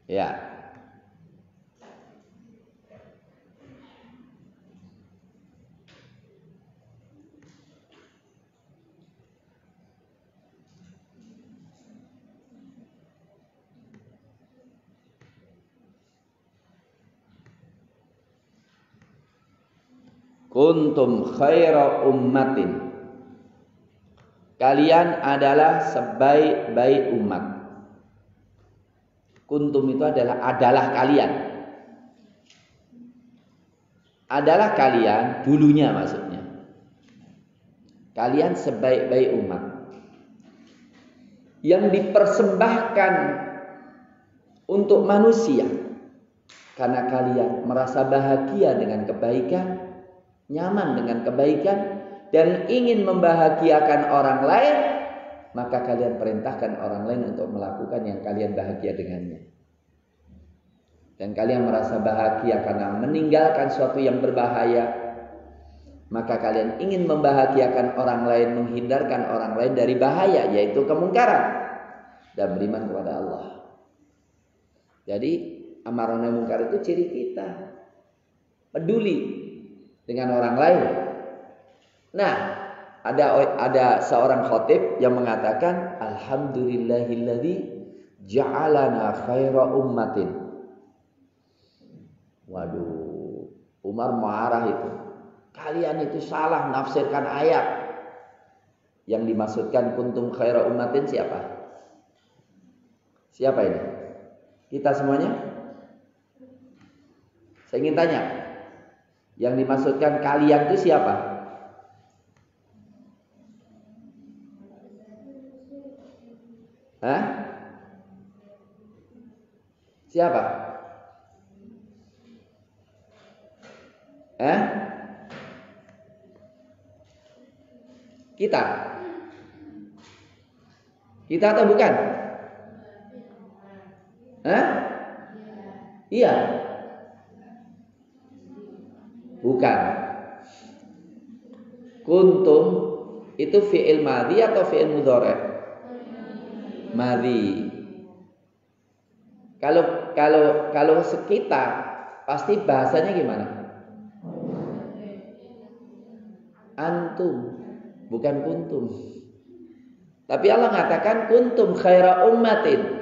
Ya. Kuntum khaira ummatin. Kalian adalah sebaik-baik umat. Kuntum itu adalah kalian. Adalah kalian dulunya maksudnya. Kalian sebaik-baik umat yang dipersembahkan untuk manusia karena kalian merasa bahagia dengan kebaikan, nyaman dengan kebaikan, dan ingin membahagiakan orang lain, maka kalian perintahkan orang lain untuk melakukan yang kalian bahagia dengannya. Dan kalian merasa bahagia karena meninggalkan sesuatu yang berbahaya, maka kalian ingin membahagiakan orang lain, menghindarkan orang lain dari bahaya, yaitu kemungkaran, dan beriman kepada Allah. Jadi amar nahi munkar itu ciri kita, peduli dengan orang lain. Nah, ada seorang khatib yang mengatakan, alhamdulillahilladzi ja'alana khaira ummatin. Waduh, Umar marah itu. Kalian itu salah menafsirkan ayat. Yang dimaksudkan kuntum khaira ummatin siapa? Siapa ini? Kita semuanya? Saya ingin tanya, Yang dimaksudkan kalian itu siapa? Hah? Siapa? Kita? Kita atau bukan? Iya. Bukan. Kuntum itu fi'il madhi atau fi'il mudhari'? Madhi. Kalau sekitar pasti bahasanya gimana? Antum, bukan kuntum. Tapi Allah mengatakan kuntum khaira ummatin.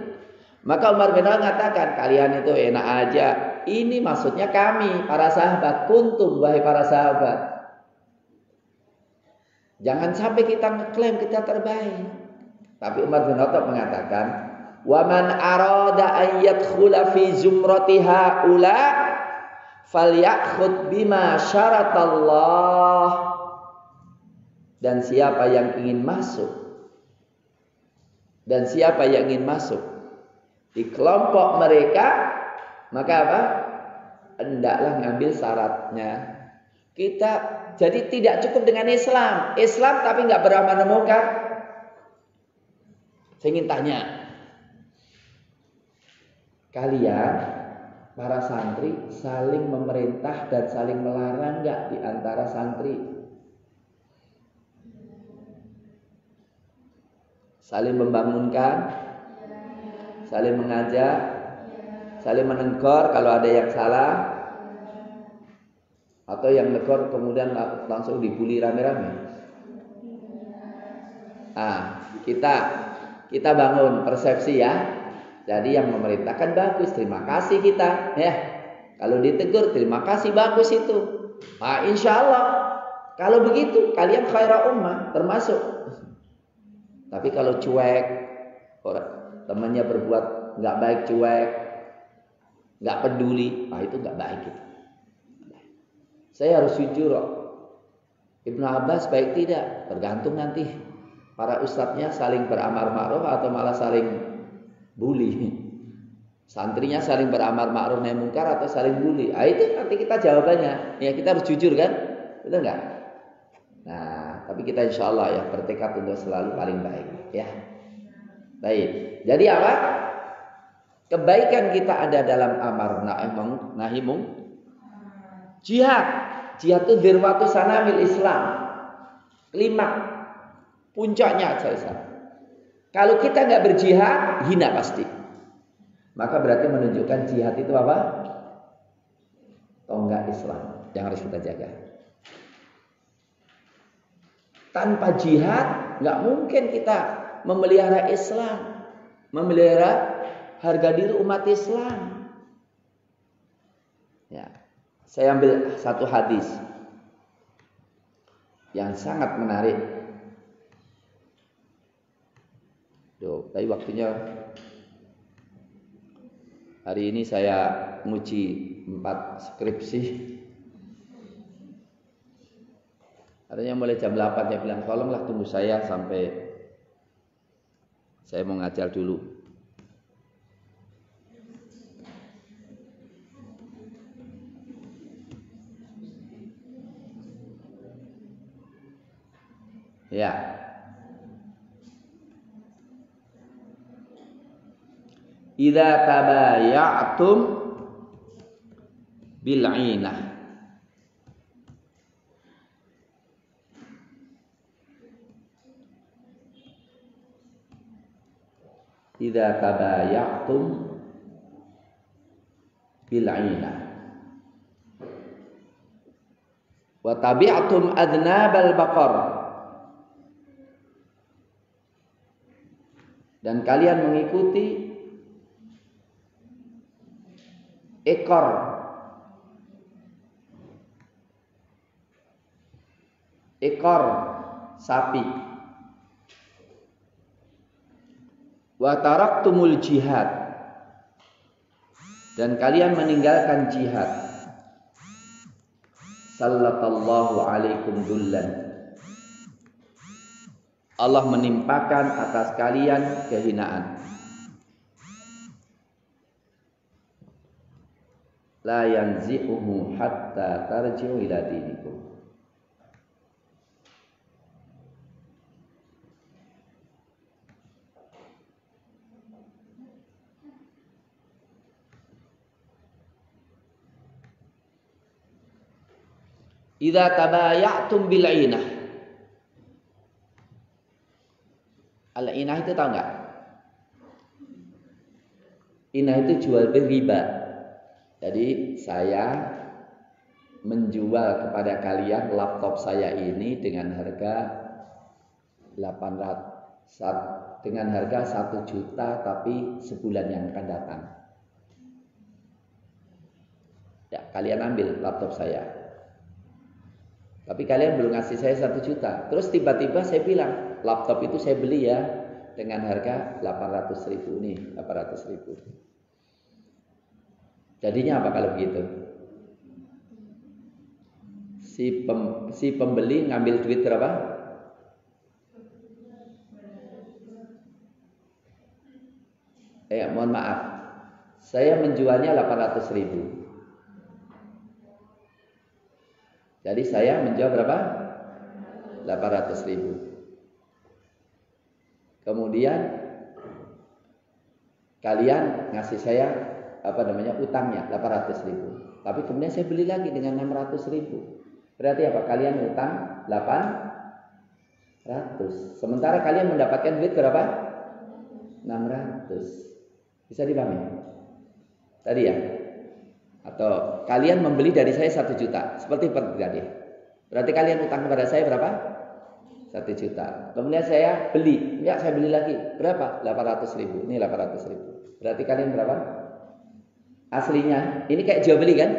Maka Umar bin Khattab mengatakan kalian itu enak aja. Ini maksudnya kami, para sahabat. Kuntum, wahai para sahabat. Jangan sampai kita ngeklaim kita terbaik. Tapi Umar bin Khattab mengatakan, "Wa man arada an yadkhula fi zumrati haula falyakhud bima syaratallah." Dan siapa yang ingin masuk di kelompok mereka, maka apa? Hendaklah ngambil syaratnya. Kita jadi tidak cukup dengan Islam tapi nggak beramal munkar. Saya ingin tanya, kalian para santri saling memerintah dan saling melarang nggak di antara santri? Saling membangunkan, saling mengajak, saling menegur kalau ada yang salah, atau yang negor kemudian langsung dibully rame-rame. Kita bangun persepsi ya. Jadi yang memerintahkan bagus, terima kasih kita ya. Kalau ditegur terima kasih, bagus itu. Insya Allah kalau begitu kalian khaira ummah termasuk. Tapi kalau cuek, temannya berbuat nggak baik, cuek, nggak peduli, itu nggak baik itu. Saya harus jujur, Ibnu Abbas baik tidak, tergantung nanti para ustadznya saling beramar ma'ruf atau malah saling bully. Santrinya saling beramar ma'ruf nahi mungkar atau saling bully. Itu nanti kita jawabannya. Ya kita harus jujur kan, betul nggak? Nah, tapi kita insya Allah ya bertekad untuk selalu paling baik ya. Baik. Jadi apa? Kebaikan kita ada dalam amar nahi mungkar. Jihad itu dirwatu sanamil Islam. Klimaks, puncaknya saya. Kalau kita nggak berjihad, hina pasti. Maka berarti menunjukkan jihad itu apa? Tonggak Islam yang harus kita jaga. Tanpa jihad nggak mungkin kita memelihara Islam, memelihara harga diri umat Islam. Ya, saya ambil satu hadis yang sangat menarik. Tapi waktunya hari ini saya nguji 4 skripsi. Artinya mulai jam 8 saya bilang tolonglah tunggu saya sampai saya mau ngajar dulu. Ya. Idza tabaya'tum bil 'ainah. Idza tabaya'tum bil 'ainah wa tabi'tum adnabal baqar, dan kalian mengikuti ekor sapi, wa taraktumul jihad, dan kalian meninggalkan jihad, Sallallahu alaikum dullan. Allah menimpakan atas kalian kehinaan. La yanzi'uhu hatta tarji'u ila dinikum. Idza tabaya'tum bil 'inah. Al-'inah itu tahu enggak? Inah itu jual beli riba. Jadi saya menjual kepada kalian laptop saya ini dengan harga 800 dengan harga 1 juta tapi sebulan yang akan datang. Ya, kalian ambil laptop saya. Tapi kalian belum ngasih saya 1 juta. Terus tiba-tiba saya bilang, laptop itu saya beli ya dengan harga 800.000 nih, 800.000. Jadinya apa kalau begitu? Si pembeli ngambil duit berapa? Mohon maaf. Saya menjualnya 800.000. Jadi saya menjual berapa? 800.000. Kemudian kalian ngasih saya utangnya 800.000. Tapi kemudian saya beli lagi dengan 600.000. Berarti apa? Kalian utang 800. Sementara kalian mendapatkan duit berapa? 600. Bisa dipahami? Tadi ya? Atau kalian membeli dari saya 1 juta. Seperti tadi. Berarti kalian utang kepada saya berapa? 1 juta. Kemudian saya beli. Enggak, saya beli lagi. Berapa? 800.000. Ini 800.000. Berarti kalian berapa? Aslinya. Ini kayak jual beli kan?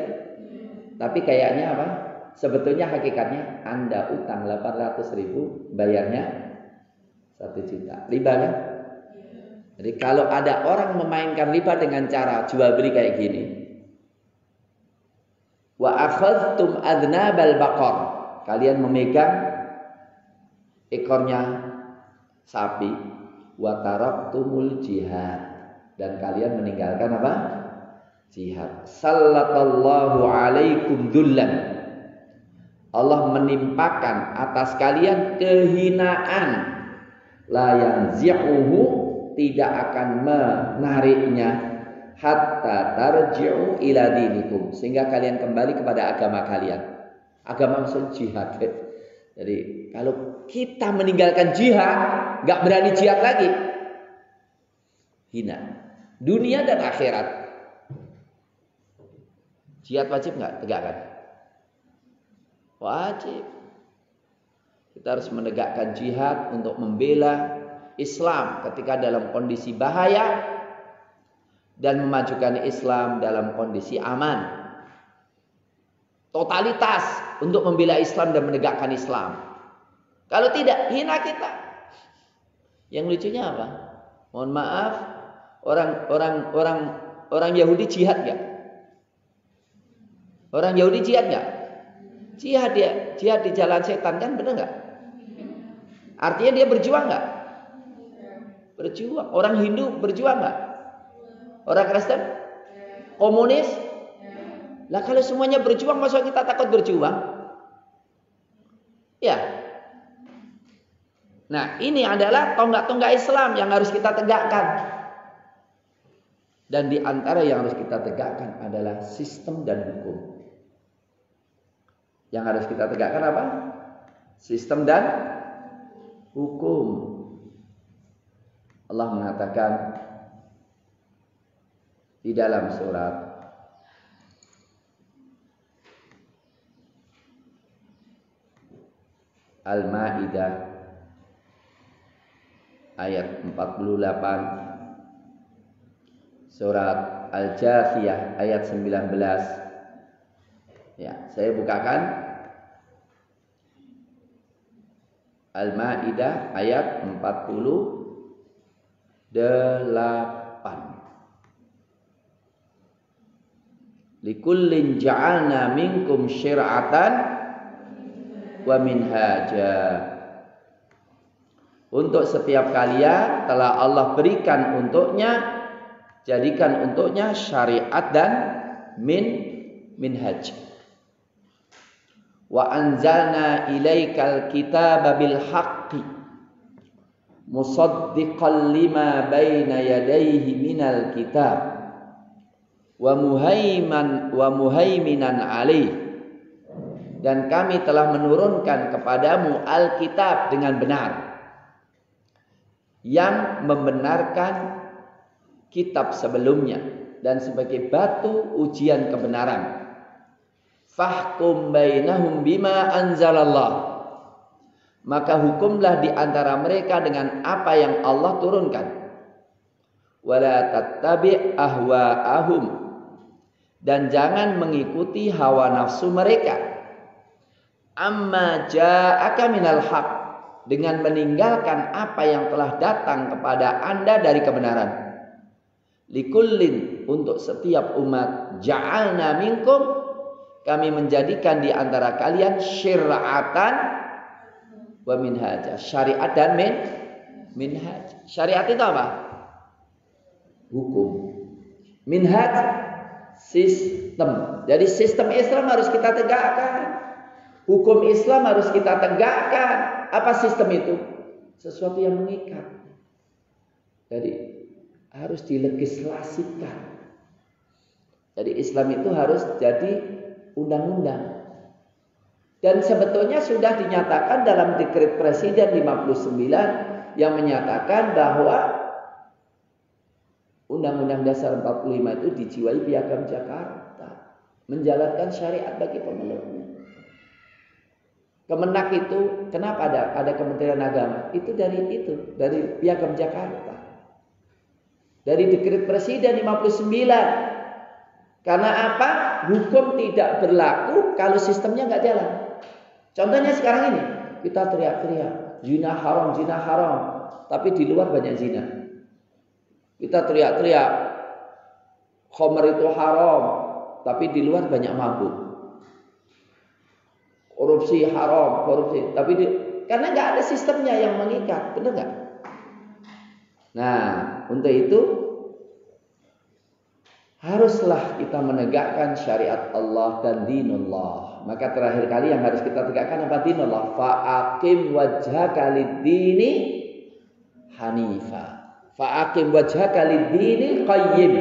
Tapi kayaknya apa? Sebetulnya hakikatnya Anda utang 800.000, bayarnya 1 juta. Riba kan? Jadi kalau ada orang memainkan riba dengan cara jual beli kayak gini, wa akhadtum adnabal baqar, kalian memegang ekornya sapi, wa taraktumul jihad, dan kalian meninggalkan apa? Jihad. Sallallahu alaikum dullan. Allah menimpakan atas kalian kehinaan. La yanzi'uhu, tidak akan menariknya, hatta tarji'u ila dinikum, sehingga kalian kembali kepada agama kalian. Agama maksud jihad. Jadi kalau kita meninggalkan jihad, nggak berani jihad lagi, hina dunia dan akhirat. Jihad wajib nggak? Tegakkan. Wajib. Kita harus menegakkan jihad untuk membela Islam ketika dalam kondisi bahaya dan memajukan Islam dalam kondisi aman. Totalitas untuk membela Islam dan menegakkan Islam. Kalau tidak, hina kita. Yang lucunya apa? Mohon maaf, orang Yahudi jihad nggak? Orang Yahudi jihad nggak? Jihad di jalan setan kan, benar nggak? Artinya dia berjuang nggak? Berjuang. Orang Hindu berjuang nggak? Orang Kristen? Komunis? Lah kalau semuanya berjuang, masa kita takut berjuang? Ya. Nah, ini adalah tonggak-tonggak Islam yang harus kita tegakkan. Dan di antara yang harus kita tegakkan adalah sistem dan hukum. Yang harus kita tegakkan apa? Sistem dan hukum. Allah mengatakan di dalam surat Al-Maidah ayat 48, surat Al-Jathiyah ayat 19. Ya, saya bukakan Al-Maidah ayat 48. Likullin ja'alna minkum syir'atan wa minhaja. Untuk setiap kalian telah Allah berikan untuknya, jadikan untuknya syariat dan minhaj. Wa anzalna ilaikal kitaba bil haqqi musaddiqan lima baina yadayhi minal kitab wa muhaiminan alaih. Dan kami telah menurunkan kepadamu Alkitab dengan benar, yang membenarkan kitab sebelumnya dan sebagai batu ujian kebenaran. Fahkum bainahum bima anzalallah, maka hukumlah di antara mereka dengan apa yang Allah turunkan. Wala tattabi' ahwa'ahum, dan jangan mengikuti hawa nafsu mereka. Amma ja'aka minal haq, dengan meninggalkan apa yang telah datang kepada Anda dari kebenaran. Likullin, untuk setiap umat, ja'alna minkum, kami menjadikan di antara kalian syir'atan wa minhaja. Syariat dan minhaj. Syariat itu apa? Hukum. Minhaj, sistem. Jadi sistem Islam harus kita tegakkan. Hukum Islam harus kita tegakkan. Apa sistem itu? Sesuatu yang mengikat. Jadi harus dilegislasikan. Jadi Islam itu harus jadi undang-undang. Dan sebetulnya sudah dinyatakan dalam dekret Presiden 59 yang menyatakan bahwa Undang-Undang Dasar 45 itu dijiwai Piagam Jakarta, menjalankan syariat bagi pemeluknya. Kemenak itu, kenapa ada Kementerian Agama? Itu dari Piagam Jakarta. Dari dekret Presiden 59. Karena apa? Hukum tidak berlaku kalau sistemnya nggak jalan. Contohnya sekarang ini, kita teriak-teriak, zina haram, tapi di luar banyak zina. Kita teriak-teriak, khamr itu haram, tapi di luar banyak mabuk. Korupsi haram, tapi karena nggak ada sistemnya yang mengikat, benar nggak? Nah, untuk itu haruslah kita menegakkan syariat Allah dan dinullah. Maka terakhir kali yang harus kita tegakkan apa? Dinullah. Fa'aqim wajhaka lid-dini hanifa. Fa'aqim wajhaka lid-dini qayyim.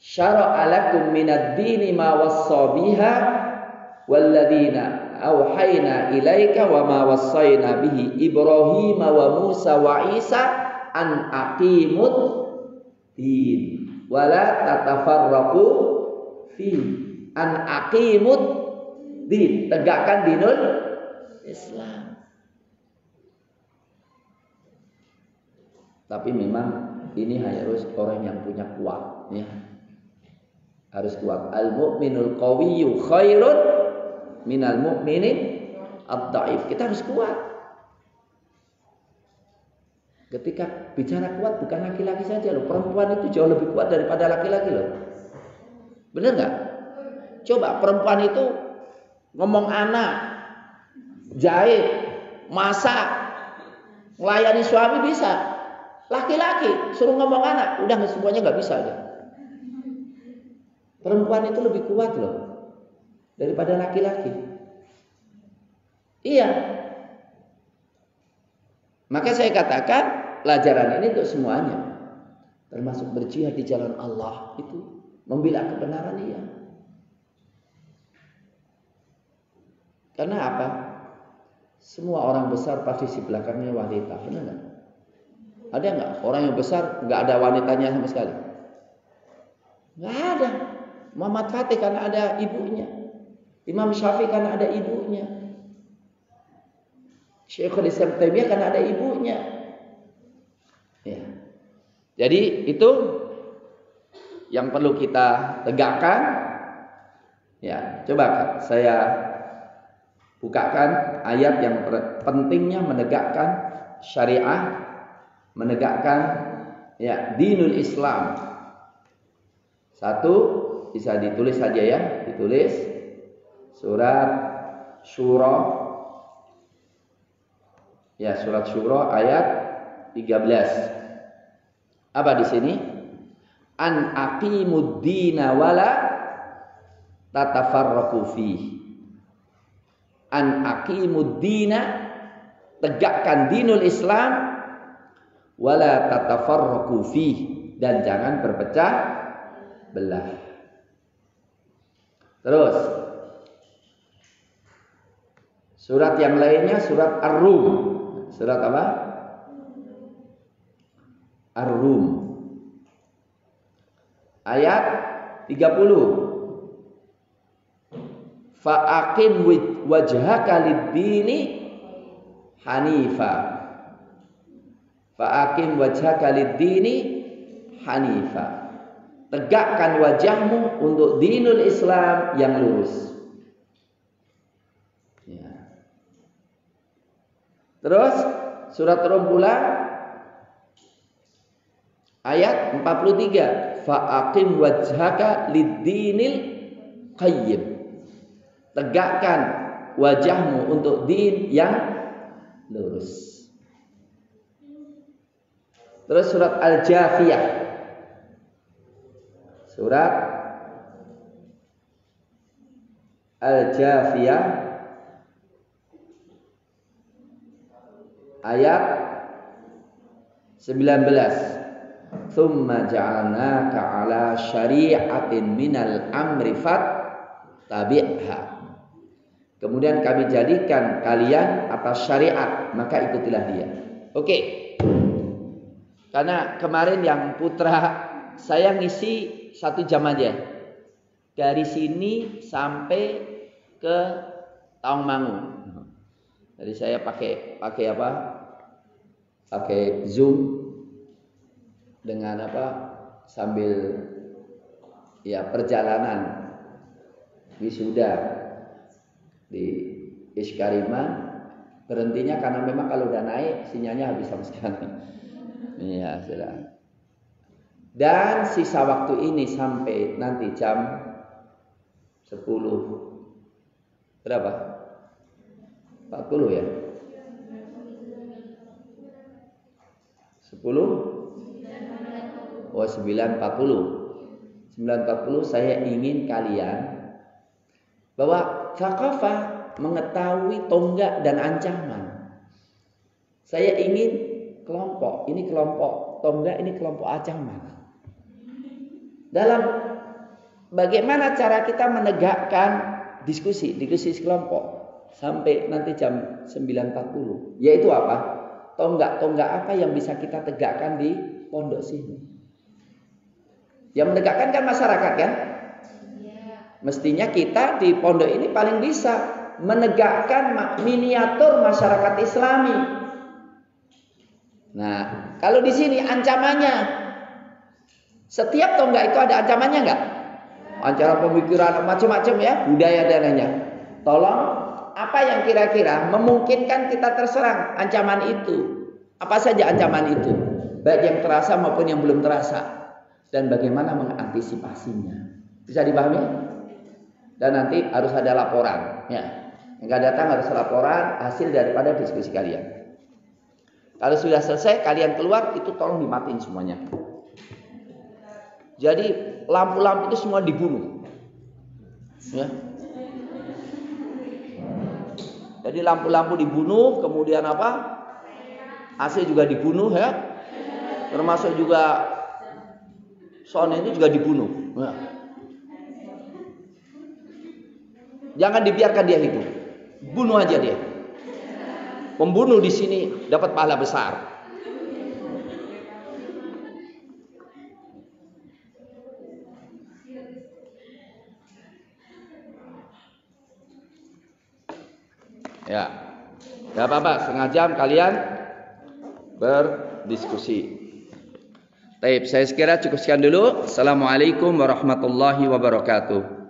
Syara'a lakum minad-dini ma wassa biha walladzina auhayna ilaika wa ma wassayna bihi Ibrahim wa Musa wa Isa an aqimud din wala tatafarraqu fi an aqimud din, tegakkan dinul Islam. Tapi memang ini harus orang yang punya kuat, ya. Harus kuat. Al mu'minul qawiyyu khairun minal mu'minin ad-dhaif. Kita harus kuat. Ketika bicara kuat bukan laki-laki saja loh, perempuan itu jauh lebih kuat daripada laki-laki loh. Benar nggak? Coba perempuan itu ngomong anak, jahit, masak, melayani suami bisa. Laki-laki suruh ngomong anak, udah semuanya nggak bisa deh. Perempuan itu lebih kuat loh daripada laki-laki. Iya. Maka saya katakan pelajaran ini untuk semuanya, termasuk berjihad di jalan Allah itu membela kebenaran, iya. Karena apa? Semua orang besar pasti di belakangnya wanita, benar nggak? Ada nggak orang yang besar nggak ada wanitanya sama sekali? Nggak ada. Muhammad Fatih karena ada ibunya, Imam Syafi'i karena ada ibunya, Syekhul Islam Taimiyah karena ada ibunya. Ya. Jadi itu yang perlu kita tegakkan. Ya, coba saya bukakan ayat yang pentingnya menegakkan syariah, menegakkan ya dinul Islam. Satu, bisa ditulis saja ya, ditulis surat Syura. Ya, surat Syura ayat 13. Apa di sini? An aqimud dina wala tatafarraqu fihi. An aqimud dina, tegakkan dinul Islam, wala tatafarraqu fihi, dan jangan berpecah belah. Terus surat yang lainnya surat Ar-Rum. Surat apa? Ar-Rum ayat 30. Fa'aqim wajhaka lid-dini hanifa. Fa'aqim wajhaka lid-dini hanifa. Tegakkan wajahmu untuk dinul Islam yang lurus. Ya. Terus surat Rum pula ayat 43. Fa'aqim wajhaka lid-dinil qayyim. Tegakkan wajahmu untuk din yang lurus. Terus surat Al-Jafiyah. Surat Al-Jafiyah ayat 19. Tsumma ja'alnaka 'ala syari'atin minal amri fattabi'ha. Kemudian kami jadikan kalian atas syariat, maka ikutilah dia. Oke. Karena kemarin yang putra saya ngisi 1 jam aja. Dari sini sampai ke Tawangmangu. Jadi saya pakai apa? Pakai Zoom dengan apa? Sambil ya perjalanan wisuda di Iskarima. Berhentinya karena memang kalau udah naik sinyalnya habis sama sekali. Iya, sudah. Dan sisa waktu ini sampai nanti jam 10 berapa? 40 ya? 10? Oh, 9.40. 9.40 saya ingin kalian bahwa thaqafah mengetahui tonggak dan ancaman. Saya ingin kelompok, ini kelompok tonggak, ini kelompok ancaman. Dalam bagaimana cara kita menegakkan diskusi kelompok sampai nanti jam 9.40. Yaitu apa? Tonggak-tonggak apa yang bisa kita tegakkan di pondok sini? Yang menegakkan kan masyarakat kan? Mestinya kita di pondok ini paling bisa menegakkan miniatur masyarakat Islami. Nah, kalau di sini ancamannya, setiap tonggak itu ada ancamannya enggak? Ancaman pemikiran macam-macam ya, budaya dan lainnya. Tolong, apa yang kira-kira memungkinkan kita terserang ancaman itu? Apa saja ancaman itu? Baik yang terasa maupun yang belum terasa. Dan bagaimana mengantisipasinya? Bisa dipahami? Dan nanti harus ada laporan. Ya. Yang datang harus laporan hasil daripada diskusi kalian. Kalau sudah selesai, kalian keluar, itu tolong dimatiin semuanya. Jadi lampu-lampu itu semua dibunuh. Ya. Jadi lampu-lampu dibunuh, kemudian apa? AC juga dibunuh ya. Termasuk juga sound itu juga dibunuh. Ya. Jangan dibiarkan dia hidup. Bunuh aja dia. Pembunuh di sini dapat pahala besar. Ya. Enggak apa-apa, setengah jam kalian berdiskusi. Baik, saya sekira cukup sekian dulu. Assalamualaikum warahmatullahi wabarakatuh.